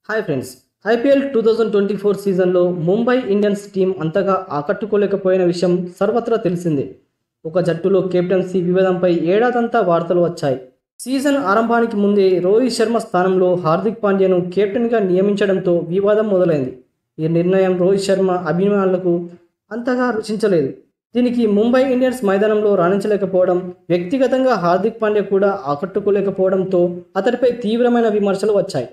Hi friends, IPL 2024 సీజన్లో Mumbai Indians team అంతగా ఆకట్టుకోలేకపోయిన విషయం సర్వత్రా తెలిసిందే. ఒక జట్టులో కెప్టెన్సీ వివాదంపై ఏడాదంతా వార్తలు వచ్చాయి. సీజన్ ఆరంభానికి ముందే రోహిత్ శర్మ స్థానంలో హార్దిక్ పాండ్యాను కెప్టెన్గా నియమించడంతో వివాదం మొదలైంది. ఈ నిర్ణయం రోహిత్ శర్మ అభిమానులకు అంతగా రుచించలేదు. దీనికి ముంబై ఇండియన్స్ మైదానంలో రాణించలేకపోవడం, వ్యక్తిగతంగా హార్దిక్ పాండ్యా కూడా ఆకట్టుకోలేకపోవడంతో అతడిపై తీవ్రమైన విమర్శలు వచ్చాయి.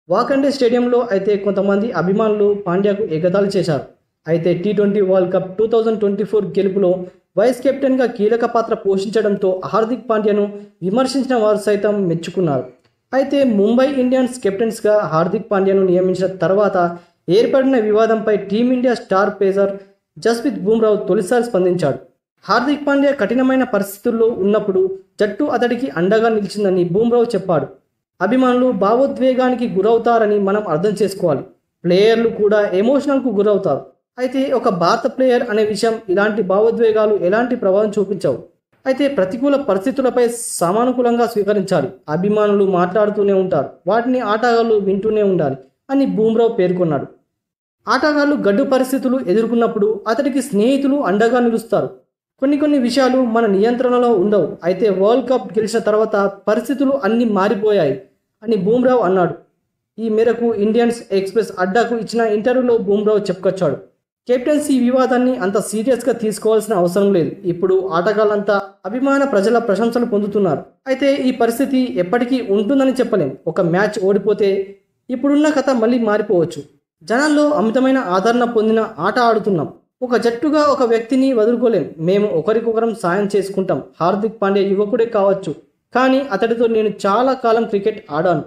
వాకండే స్టేడియంలో అయితే కొంతమంది అభిమానులు పాండ్యాకు ఎగతాళి చేశారు. అయితే టీ20 వరల్డ్ కప్ 2024 గెలుపులో వైస్ కెప్టెన్గా కీలక పాత్ర పోషించడంతో హార్దిక్ పాండ్యాను విమర్శించిన వారు సైతం మెచ్చుకున్నారు. అయితే ముంబై ఇండియన్స్ కెప్టెన్స్గా హార్దిక్ పాండ్యాను నియమించిన తర్వాత ఏర్పడిన వివాదంపై టీమిండియా స్టార్ పేసర్ జస్ప్రీత్ బుమ్రాహ్ తొలిసారి స్పందించాడు. హార్దిక్ పాండ్యా కఠినమైన పరిస్థితుల్లో ఉన్నప్పుడు జట్టు అతడికి అండగా నిలిచిందని బుమ్రాహ్ చెప్పాడు. అభిమానులు భావోద్వేగానికి గురవుతారని మనం అర్థం చేసుకోవాలి. ప్లేయర్లు కూడా ఎమోషనల్కు గురవుతారు. అయితే ఒక భారత ప్లేయర్ అనే విషయం ఇలాంటి భావోద్వేగాలు ఎలాంటి ప్రభావం చూపించవు. అయితే ప్రతికూల పరిస్థితులపై సామానుకూలంగా స్వీకరించాలి. అభిమానులు మాట్లాడుతూనే ఉంటారు, వాటిని ఆటగాళ్లు వింటూనే ఉండాలి అని బుమ్రాహ్ పేర్కొన్నాడు. ఆటగాళ్లు గడ్డు పరిస్థితులు ఎదుర్కొన్నప్పుడు అతడికి స్నేహితులు అండగా నిలుస్తారు. కొన్ని విషయాలు మన నియంత్రణలో ఉండవు. అయితే వరల్డ్ కప్ గెలిచిన తర్వాత పరిస్థితులు అన్నీ మారిపోయాయి అని బుమ్రాహ్ అన్నాడు. ఈ మేరకు ఇండియన్స్ ఎక్స్ప్రెస్ అడ్డాకు ఇచ్చిన ఇంటర్వ్యూలో బుమ్రాహ్ చెప్పుకొచ్చాడు. కెప్టెన్సీ వివాదాన్ని అంత సీరియస్గా తీసుకోవాల్సిన అవసరం లేదు. ఇప్పుడు ఆటగాళ్లంతా అభిమాన ప్రజల ప్రశంసలు పొందుతున్నారు. అయితే ఈ పరిస్థితి ఎప్పటికీ ఉంటుందని చెప్పలేం. ఒక మ్యాచ్ ఓడిపోతే ఇప్పుడున్న కథ మళ్ళీ మారిపోవచ్చు. జనాల్లో అమితమైన ఆదరణ పొందిన ఆట ఆడుతున్నాం. ఒక జట్టుగా ఒక వ్యక్తిని వదులుకోలేం. మేము ఒకరికొకరం సాయం చేసుకుంటాం. హార్దిక్ పాండ్యా యువకుడే కావచ్చు, కానీ అతడితో నేను చాలా కాలం క్రికెట్ ఆడాను.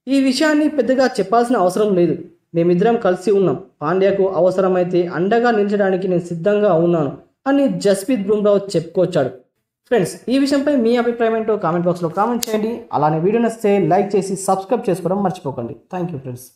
ఈ విషయాన్ని పెద్దగా చెప్పాల్సిన అవసరం లేదు. మేమిద్దరం కలిసి ఉన్నాం. పాండ్యాకు అవసరమైతే అండగా నిలిచడానికి నేను సిద్ధంగా ఉన్నాను అని జస్ప్రీత్ బుమ్రాహ్ చెప్పుకొచ్చాడు. ఫ్రెండ్స్, ఈ విషయంపై మీ అభిప్రాయం ఏంటో కామెంట్ బాక్స్లో కామెంట్ చేయండి. అలానే వీడియో నచ్చితే లైక్ చేసి సబ్స్క్రైబ్ చేసుకోవడం మర్చిపోకండి. Thank you friends.